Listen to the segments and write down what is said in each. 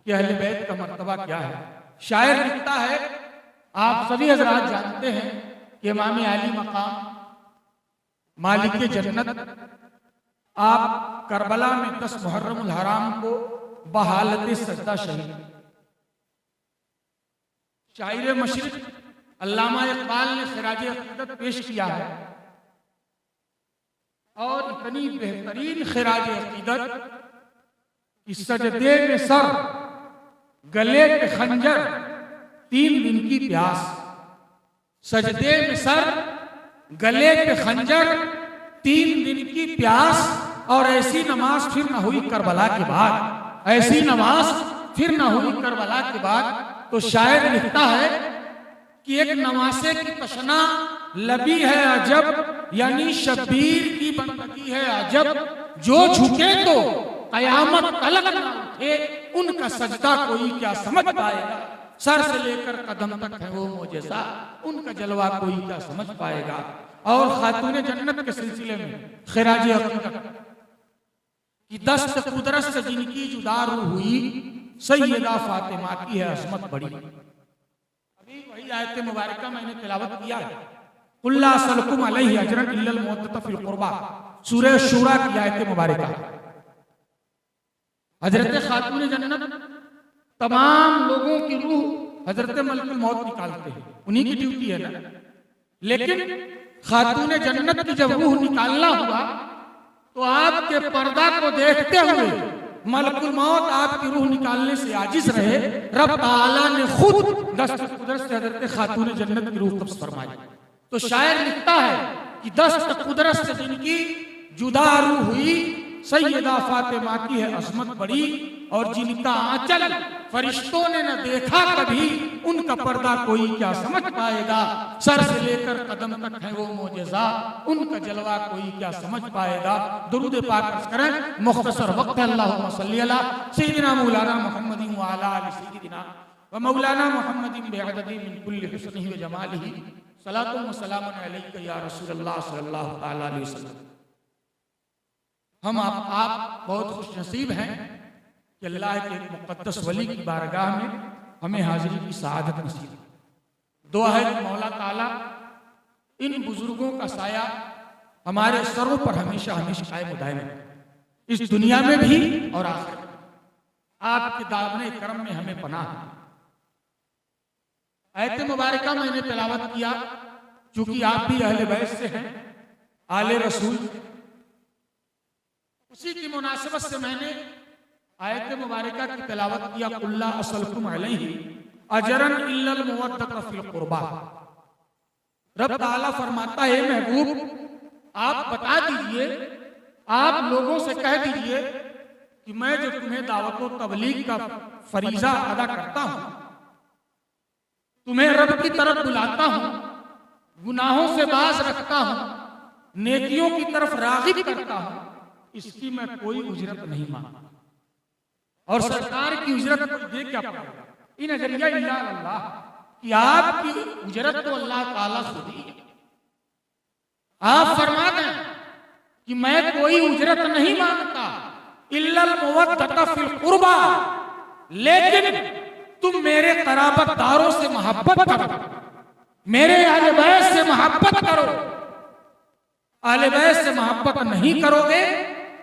कि अहले बैत का मर्तबा क्या है। शायर लिखता है, आप सभी हजरात जानते हैं कि इमाम अली मकाम मालिक जन्नत आप करबला में 10 मुहर्रमुल हराम को बहालत सजदा शहीद। शायर मशरिक अल्लामा इकबाल ने खिराज अकीदत पेश किया है और इतनी बेहतरीन खिराज अकीदत कि सजदे में सर, गले पे खंजर, 3 दिन की प्यास। सजदे में सर, गले पे खंजर, 3 दिन की प्यास। और ऐसी नमाज फिर ना हुई करबला के बाद, ऐसी नमाज फिर ना हुई करबला के बाद। तो शायर लिखता है कि एक नमाज़े की तशना लबी है अजब, यानी शबीर की बंदगी है अजब। जो झुके तो कयामत तलक ना उठे, उनका सजदा कोई क्या समझ पाएगा। सर से लेकर कदम तक है वो मोजेज़ा, उनका जलवा कोई क्या समझ पाएगा। और खातून जन्नत के सिलसिले में खिराज अकीदत कि दस्त कुदरत से जिनकी जुदा रूह हुई, सैयदा फातिमा की है असमत बड़ी। अभी वही आयत मुबारका मैंने तिलावत किया है, कुल्ला सलकुम अलैहि अजरन इल्लल मुवद्दत फिल कुर्बा, सूरह शूरा की आयत मुबारका। हजरत खातून जन्नत तमाम लोगों की रूह हजरत मलकुल मौत निकालते हैं, उन्हीं की ड्यूटी है ना। लेकिन खातून जन्नत की जब रूह निकालना हुआ तो आपके पर्दा को देखते हुए मलकुल मौत आपकी रूह निकालने से आजिज रहे। रब ताला ने खुद दस्त कुदरत से हजरत खातून जन्नत की रूह कब्ज़ फरमाई। तो शायर लिखता है कि दस्त कुदरत से जिनकी जुदा रूह हुई, सैयदा फातिमा की है असमत बड़ी। और जिनका आंचल फरिश्तों ने न देखा कभी, उनका पर्दा कोई क्या समझ पाएगा। सर से लेकर कदम तक है वो मोजेज़ा, उनका जलवा कोई क्या समझ पाएगा। दुरूद पाक करें, मुख्तसर वक्त है। अल्लाहुम्मा सल्ली अला सय्यिदिना मौलाना मुहम्मदिन व अला आलि सय्यिदिना व मौलाना मुहम्मदिन बिअददि मिन कुल्ली हुस्निही व जमालिही सलातुन व सलामुन अलैका या रसूलल्लाह सल्लल्लाहु तआला अलैहि वसल्लम। हम आप बहुत खुशनसीब हैं कि अल्लाह के मुक़द्दस वली की बारगाह में हमें हाजिरी की सआदत नसीब। दुआ है कि मौला ताला इन बुजुर्गों का साया हमारे सरों पर हमेशा हमेशा कायम दायम है, इस दुनिया में भी और आखिरत में। आपके दामने करम में हमें पनाह है। आयत मुबारका मैंने तिलावत किया चूंकि आप भी अहले बैत से हैं, आले रसूल, उसी की मुनासिबत से मैंने आयत मुबारका की तिलावत किया, कुल्ला असलकुम अलैहि अजरन इल्लल मुवद्दत फिल कुर्बा। रब ताला फरमाता है, महबूब आप बता दीजिए, आप लोगों से कह दीजिए कि मैं जो तुम्हें दावत व तबलीग का फरीजा अदा करता हूं, तुम्हें रब की तरफ बुलाता हूं, गुनाहों से बाज रखता हूं, नेकियों की तरफ राग़िब करता हूं, इसकी मैं कोई उजरत नहीं मांगता। और सरकार की उजरत को दे क्या पाएगा। इन अजरिया इल्ला अल्लाह, कि आपकी उजरत तो अल्लाह ताला खुद ही है। आप फरमा दें कि मैं कोई उजरत नहीं मांगता, इल्लल मुवद्दत फिल कुर्बा, लेकिन तुम मेरे क़राबतदारों से मोहब्बत करो, मेरे अहले बैत से मोहब्बत करो। अहले बैत से मोहब्बत नहीं करोगे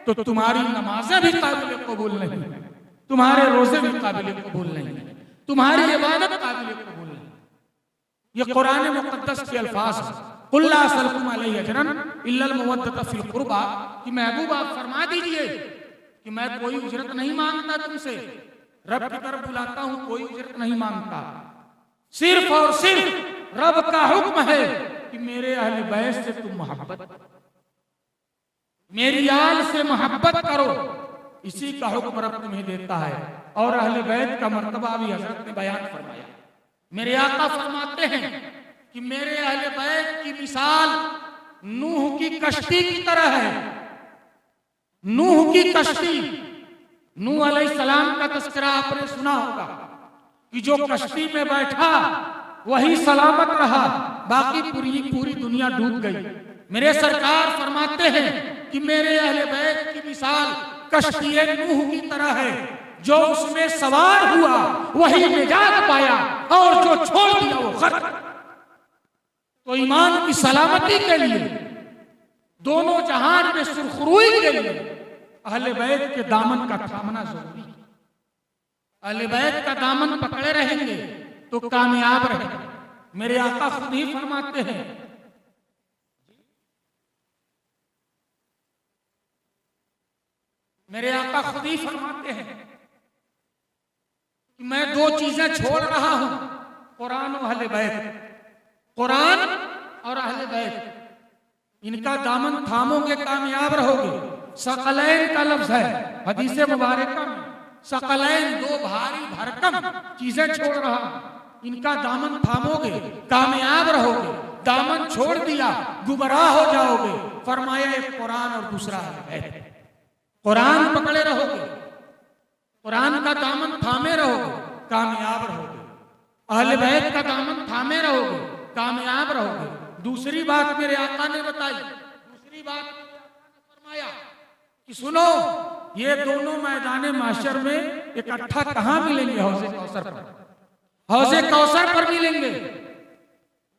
तो तुम्हारी नमाजें भी काबिल कबूल नहीं, तुम्हारे रोजे भी काबिल कबूल नहीं, तुम्हारी इबादत काबिल कबूल नहीं। ये कुरान मुक़द्दस के अल्फाज हैं, कुल्ला असलकुम अलैहि अजरन इल्लल मुवद्दत फिल कुर्बा, कि महबूब आप फरमा दीजिए कि मैं कोई उजरत नहीं मांगता तुमसे, रब की तरफ बुलाता हूं, कोई उजरत नहीं मांगता। सिर्फ और सिर्फ रब का हुक्म है कि मेरे अहले बैत से तुम मोहब्बत, मेरी आल से मोहब्बत करो, इसी का हुक्म रब तुम्हें देता है। और अहले बैत का मर्तबा भी हजरत ने बयान फरमाया। मेरे आका फरमाते हैं कि मेरे अहले बैत की मिसाल नूह की कश्ती की तरह है। नूह की कश्ती, नूह अलैहिस्सलाम का तज़किरा आपने सुना होगा कि जो कश्ती में बैठा वही सलामत रहा, बाकी पूरी दुनिया डूब गई। मेरे सरकार फरमाते हैं कि मेरे अहले बैत की मिसाल कश्ती नूह की तरह है, जो उसमें सवार हुआ वही निजात पाया, और जो छोड़ दिया वो खर्च। तो ईमान की सलामती के लिए, दोनों जहान में सुरखरुई के लिए अहले बैत के दामन का थामना जरूरी है। अहले बैत का दामन पकड़े रहेंगे तो कामयाब रहेंगे। मेरे आका खुद ही फरमाते हैं, मेरे आका खुद ही फरमाते हैं कि मैं दो चीजें छोड़ रहा हूं, कुरान और अहले बैत। कुरान और अहले बैत, इनका दामन थामोगे कामयाब रहोगे। सकलैन का लफ्ज है हदीस मुबारका में, सकलैन दो भारी भरकम चीजें छोड़ रहा हूं, इनका दामन थामोगे कामयाब रहोगे। दामन छोड़ दिया गुमराह हो जाओगे। फरमाया एक कुरान और दूसरा अहले बैत। कुरान पकड़े रहोगे, कुरान का दामन थामे रहोगे, कामयाब रहोगे। अहले बैत का दामन थामे रहोगे, कामयाब रहोगे। दूसरी बात मेरे आका ने बताई, दूसरी बात फरमाया कि सुनो, ये दोनों मैदान माशर में इकट्ठा कहां मिलेंगे? हौज़े कौसर पर। हौज़े कौसर पर मिलेंगे।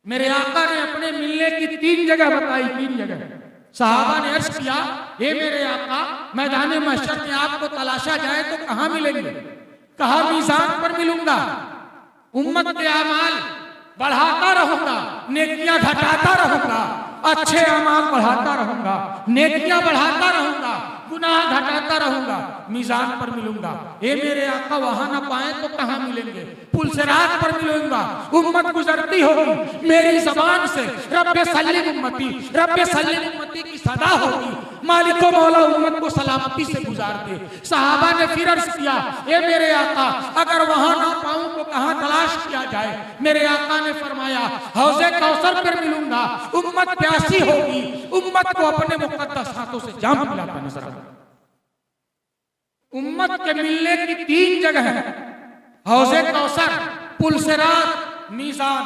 मेरे आका ने अपने मिलने की 3 जगह बताई, 3 जगह। सहाबा ने अर्ज किया, हे मेरे आका, मैदान महशर में आपको तलाशा जाए तो कहां मिलेंगे? कहा, मीज़ान पर मिलूंगा। उम्मत के अमाल बढ़ाता रहूंगा, नेकियां घटाता रहूंगा, अच्छे अमाल बढ़ाता रहूंगा, नेकियां बढ़ाता रहूंगा, गुनाह घटाता रहूंगा, मीज़ान पर मिलूंगा। हे मेरे आका, वहां ना पाए तो कहां मिलेंगे? पुल सिरात पर मिलूंगा। उम्मत गुजरती होगी, मेरी जबान से रब्बे सल्लिम उम्मती, रब्बे सल्लिम उम्मती की सदा होगी। मालिको मौला उम्मत को सलामती से गुजार दे। सहाबा ने फिर अर्ज किया, हे मेरे आका, अगर वहां ना पाऊं तो कहां तलाश किया जाए? मेरे आका ने फरमाया, हौज़े कौसर पर मिलूंगा। उम्मत प्यासी होगी, उम्मत को अपने मुकद्दस हाथों से जाम पिलाता नजर आएगा। उम्मत के मिलने की 3 जगह है, हौज़े कौसर, पुल सिरात, मीज़ान।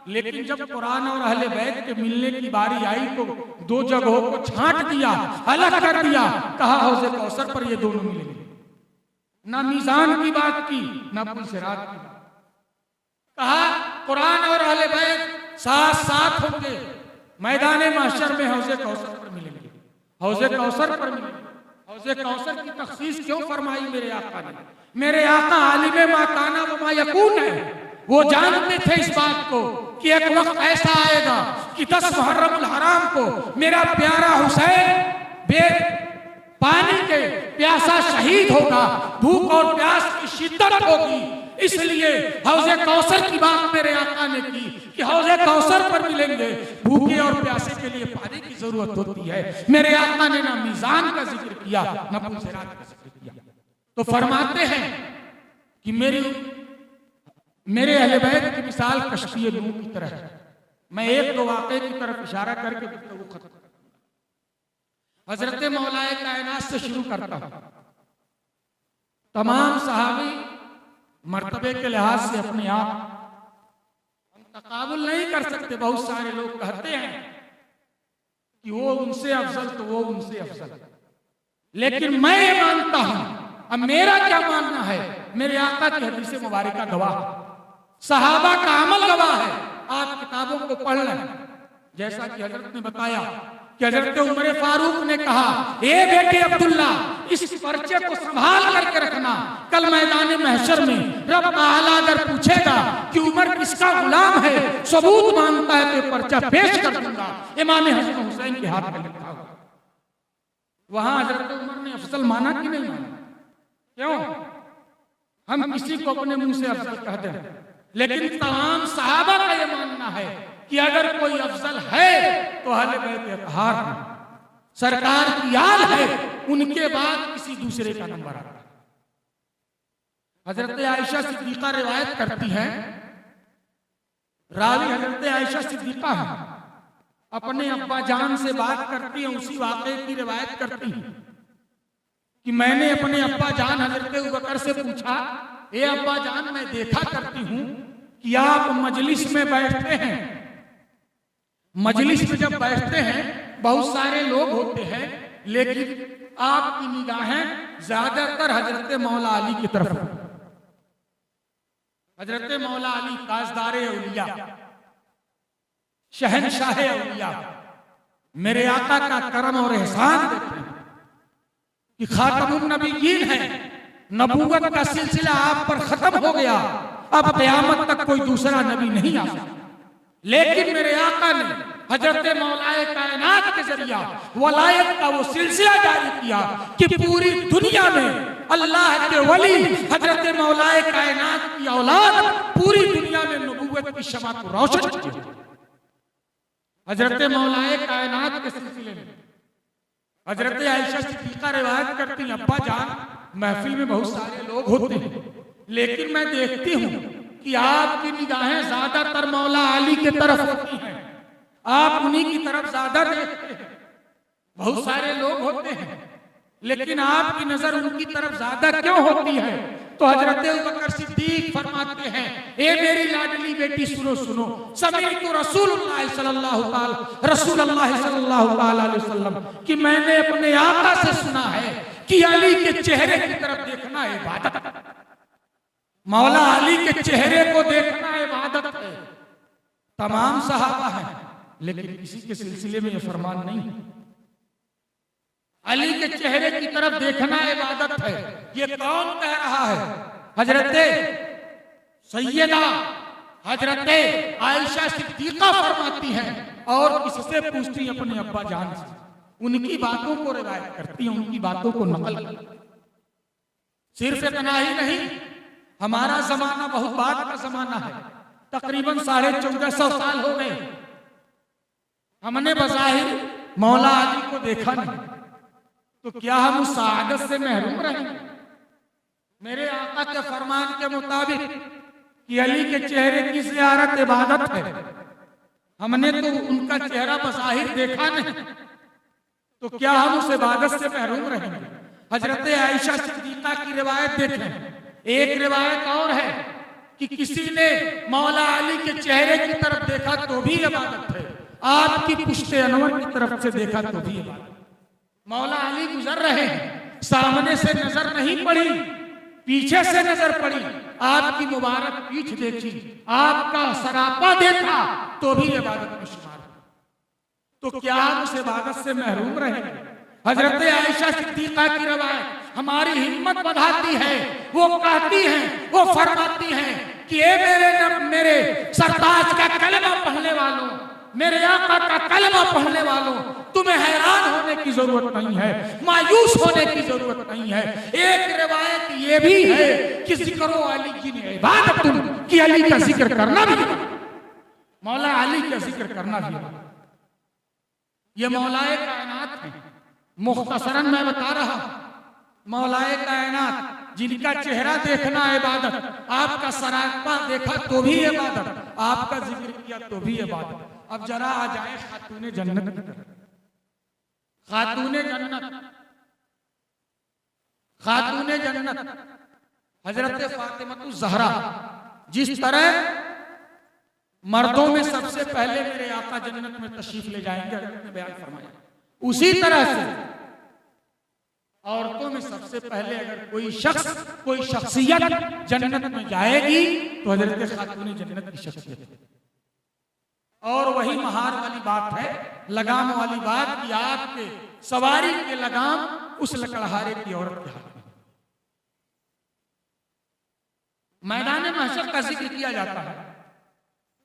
लेकिन जब कुरान और अहले बैत के मिलने की बारी आई तो 2 जगहों को छांट दिया, अलग कर दिया। कहा हौज़े कौसर पर ये दोनों मिलेंगे। ना मीज़ान की बात की, ना पुल सिरात की बात। कहा कुरान और अहले बैत साथ साथ होंगे, मैदान महशर में हौज़े कौसर पर मिलेंगे, हौज़े कौसर पर मिलेंगे। हौज़े कौसर की तखसीस क्यों फरमाई मेरे आका ने? मेरे आका आलिमे मा काना व मा यकून है। वो जानते थे इस बात को कि एक वक्त ऐसा आएगा कि 10 मुहर्रमुल हराम को मेरा प्यारा हुसैन बे पानी के प्यासा शहीद होगा, भूख और प्यास की शिद्दत होगी। इसलिए हौज़े कौसर की बात मेरे आका ने की कि हौज़े कौसर पर मिलेंगे। भूखे और प्यासे के लिए पानी की जरूरत होती है। मेरे आका ने ना मीज़ान का जिक्र किया, ना पुल सिरात का जिक्र किया। तो फरमाते हैं कि मेरे अहले बैत की मिसाल कश्ती नूह की तरह है। मैं 1-2 वाक़े की तरफ इशारा करके गुफ्तगू खत्म करूंगा। हजरत मौलाए कायनात से शुरू करता हूं। तमाम सहाबी मर्तबे के लिहाज से अपने आप हम तकाबुल नहीं कर सकते। बहुत सारे लोग कहते हैं कि वो उनसे अफजल तो वो उनसे अफजल, लेकिन मैं ये मानता हूं, अब मेरा क्या मानना है, मेरे आका की हदीस मुबारका गवाह, सहाबा का अमल गवाह है। आप किताबों को पढ़ लें। जैसा कि हजरत ने बताया कि हजरत उमर फारूक ने कहा, ए बेटे अब्दुल्ला, इस पर्चे को संभाल करके रखना। कल मैदान महशर में रब ताला अगर पूछेगा कि उमर किसका गुलाम है, सबूत मांगता है तो पर्चा पेश कर दूंगा। इमाम हसन हुसैन के हाथ में लिखा हुआ। वहां हजरत उमर ने अफजल माना कि नहीं माना? क्यों? हम किसी को अपने मुंह से अफजल कहते हैं, लेकिन तमाम सहाबा का यह मानना है कि अगर कोई अफजल है तो अहले बैत अतहार है, सरकार की आल है, उनके बाद किसी दूसरे का नंबर आता है। हजरत आयशा सिद्दीका रिवायत करती हैं, रावी हजरत आयशा सिद्दीका है, अपने अब्बा जान से बात करती हैं, उसी वाक़े की रिवायत करती हैं कि मैंने अपने अब्बा जान हजरत अबू बकर से पूछा, ए अब्बा जान, मैं देखा करती हूं कि आप मजलिस में बैठते हैं, मजलिस में जब बैठते हैं बहुत सारे लोग होते हैं, लेकिन आपकी निगाहें ज्यादातर हजरत मौला अली की तरफ, हजरत मौला अली ताजदार औलिया, शहनशाह औलिया, मेरे आका का करम और एहसान देखें कि खातमुन नबीयीन है, नबूवत का सिलसिला आप पर खत्म हो गया, अब क़यामत तक कोई दूसरा नबी नहीं आ सकता। लेकिन मेरे आका ने हजरत मौलाए कायनात के जरिया वलायत का वो सिलसिला जारी किया कि पूरी दुनिया में अल्लाह के वली हजरत मौलाए कायनात की औलाद पूरी दुनिया में नबूवत की शमा को रोशन की। हजरत मौलाए कायनात के सिलसिले में हजरत आयशा सिद्दीक़ा रिवायत करती हैं, अब्बा जान महफिल में बहुत सारे लोग होते हैं, लेकिन मैं देखती हूँ कि आपकी निगाहें ज्यादातर मौला अली की तरफ होती हैं, आप उन्हीं की तरफ ज्यादा देखते हैं। बहुत सारे लोग होते हैं लेकिन आपकी नजर उनकी तरफ ज्यादा क्यों होती है? तो हजरत अबू बकर सिद्दीक फरमाते हैं, ए मेरी लाडली बेटी सुनो सुनो, समीअतु रसूलुल्लाह सल्लल्लाहु अलैहि वसल्लम कि मैंने अपने आका से सुना है कि अली के चेहरे की तरफ देखना इबादत है, मौला अली के चेहरे को देखना इबादत है। तमाम सहाबा हैं लेकिन किसी के सिलसिले में यह फरमान नहीं है। अली के चेहरे की तरफ देखना इबादत है, ये कौन कह रहा है? हजरत सैयदा हजरत आयशा सिद्दीक़ा फरमाती हैं और किससे पूछती हैं? अपने अब्बा जान से, उनकी बातों को रिवायत करती हैं, उनकी बातों को नकल करती। सिर्फ इतना ही नहीं, हमारा जमाना बहुत बाद का जमाना है, तकरीबन 1450 साल हो गए, हमने बज़ाहिर मौला अली को देखा नहीं, तो क्या हम उस सादत से महरूम रहेंगे? मेरे आका के फरमान के मुताबिक कि अली के चेहरे की ज़ियारत इबादत है, हमने तो उनका चेहरा बज़ाहिर देखा नहीं, तो क्या हम उस इबादत से महरूम रहेंगे? हजरत आयशा सिद्दीक़ा की रिवायत देखें, एक रिवायत और है कि किसी ने मौला अली के चेहरे की तरफ देखा तो भी इबादत है, आपकी पुश्ते अनवर की तरफ से देखा तो भी इबादत। मौला अली गुजर रहे हैं, सामने से नजर नहीं पड़ी, पीछे से नजर पड़ी, आपकी मुबारक पीठ देखी, आपका सरापा देखा तो भी इबादत में शुमार। तो क्या हम उस इबादत से महरूम रहेंगे? हजरत आयशा सिद्दीक़ा की रवायत हमारी हिम्मत बढ़ाती है, वो कहती हैं, वो फरमाती हैं कि ए मेरे सरताज का कलमा पढ़ने वालों, मेरे आका का कलमा पढ़ने वालों, तुम्हें हैरान होने की जरूरत नहीं है, मायूस होने की जरूरत नहीं है। एक रिवायत ये भी है कि जिक्रो अली की इबादत, कि अली का जिक्र करना भी, मौला अली का जिक्र करना भी। ये मौलाए कायनात है, मुख्तसरन मैं बता रहा हूं, मौलाए कायनात जिनका चेहरा देखना इबादत, आपका सरापा देखा तो भी इबादत, आपका जिक्र किया तो भी इबादत। अब जरा आ जाए खातूने जन्नत की तरफ। खातूने जन्नत, खातूने जन्नत हजरत फातिमतु ज़हरा, जिस तरह मर्दों में सबसे पहले मेरे आका जन्नत में तशरीफ ले जाएंगे, हजरत ने बयान फरमाया, उसी तरह से औरतों में सबसे पहले अगर कोई शख्स, कोई शख्सियत जन्नत में जाएगी तो हजरत खातूने जन्नत की शख्सियत है। और वही महार वाली बात है, लगाम वाली बात कि आपके सवारी के लगाम उस लकड़हारे की औरत के हाथ में। मैदान महशर का जिक्र किया जाता है,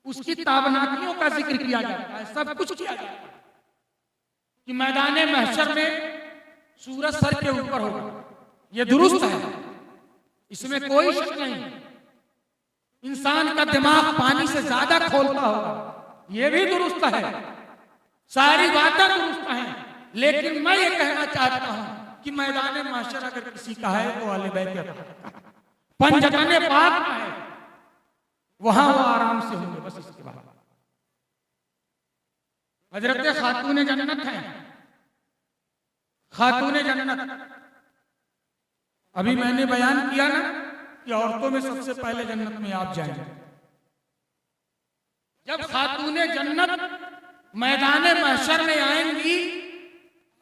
उसकी ताबनाकियों का जिक्र किया जाता है, सब कुछ किया जाता है कि मैदान महशर में सूरज सर के ऊपर होगा, यह दुरुस्त है, इसमें कोई शक नहीं। इंसान का दिमाग पानी से ज्यादा खोलता होगा, यह भी दुरुस्त है, सारी बातें दुरुस्त हैं। लेकिन मैं ये कहना चाहता हूं कि मैदान महशर अगर किसी का है तो अहले बैत का, पंजतने पाक का है, वहां वो आराम से होंगे। बस इसके बाद हजरत खातूने जन्नत है, खातूने जन्नत। अभी मैंने बयान किया ना कि औरतों में सबसे पहले जन्नत में आप जाएंगे। जब खातूने जन्नत मैदान महशर में आएंगी,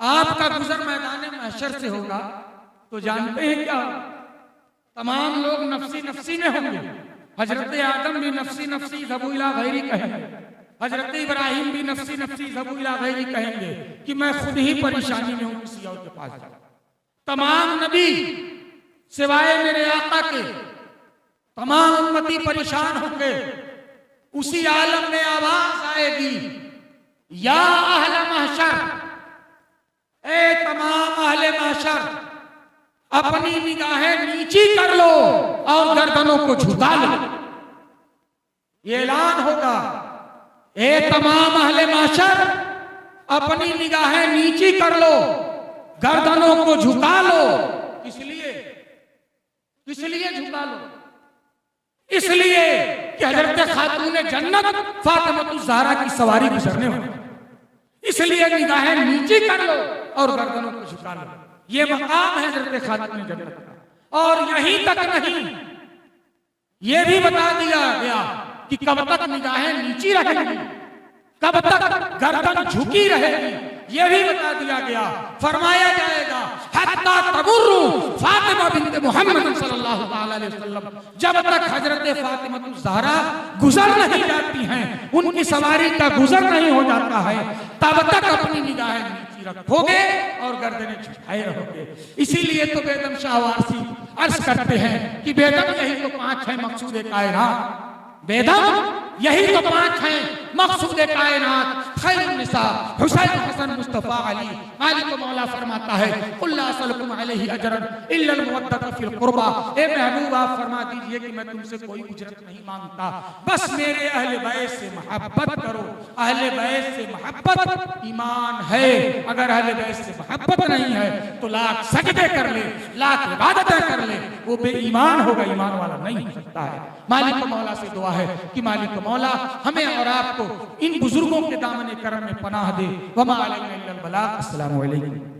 आपका गुजर मैदान महशर से होगा तो जानते हैं क्या, तमाम लोग नफसी नफसी में होंगे। हजरत आदम भी नफसी नफसी ज़बू इला गैरी कहेंगे, हजरत इब्राहिम भी नफसी नफसी ज़बू इला गैरी कहेंगे कि मैं खुद ही परेशानी में हूं, किसी और के पास जाऊं। तमाम नबी सिवाय मेरे आका के तमाम उम्मती परेशान होंगे। उसी आलम में आवाज आएगी, या अहले महशर, ए तमाम अहले महशर, अपनी निगाहें नीची कर लो और गर्दनों को झुका लो। ये ऐलान होगा, ए तमाम अहले महशर, अपनी निगाहें नीची कर लो, गर्दनों को झुका लो। इसलिए झुका लो, इसलिए कि हजरत खातून जन्नत फातिमा ज़हरा की सवारी गुजरने हो, इसलिए निगाहें नीची कर लो और गर्दनों को झुका लो। ये मकाम है हजरत खातून जन्नत का। और यहीं तक नहीं, ये भी बता दिया गया कि कब तक निगाहें नीची रहेंगी, कब तक गर्दन झुकी रहेगी, यह भी बता दिया गया। फरमाया जाएगा हत्ता तमुर्रु फातिमा बिन्त मुहम्मद सल्लल्लाहु अलैहि वसल्लम, जब तक हजरत फातिमा ज़हरा गुजर नहीं जाती हैं, उनकी सवारी का गुजर नहीं हो जाता है, तब तक अपनी निगाहें नीची रखोगे और गर्दनें झुकाए रहोगे। इसीलिए तो बेगम शाह वारसी अर्ज करते हैं कि बेगम यही तो 5 है मकसूद कायनात, बेगम यही तो 5 हैं मकसूद कायनात, खैरुन निसा हुसैन हसन मुस्तफा अली। मालिक मौला फरमाता है कुल्ला असलकुम अलैहि अजरन इल्लल मुवद्दत फिल कुर्बा, ए महबूब आप फरमा दीजिए कि मैं तुमसे कोई उजरत नहीं मांगता, बस मेरे अहले बैत से मोहब्बत करो। अहले बैत से मोहब्बत ईमान है, अगर अहले बैत से मोहब्बत नहीं है तो लाख सजदे कर ले, लाख इबादतें कर ले, वो बेईमान होगा, ईमान वाला नहीं हो सकता है। मालिक मौला से दुआ है कि मालिक मौला हमें और आपको इन बुजुर्गों के दामन करम में पनाह दे। वमा अलैना इल्लल बलाग। अस्सलामु अलैकुम।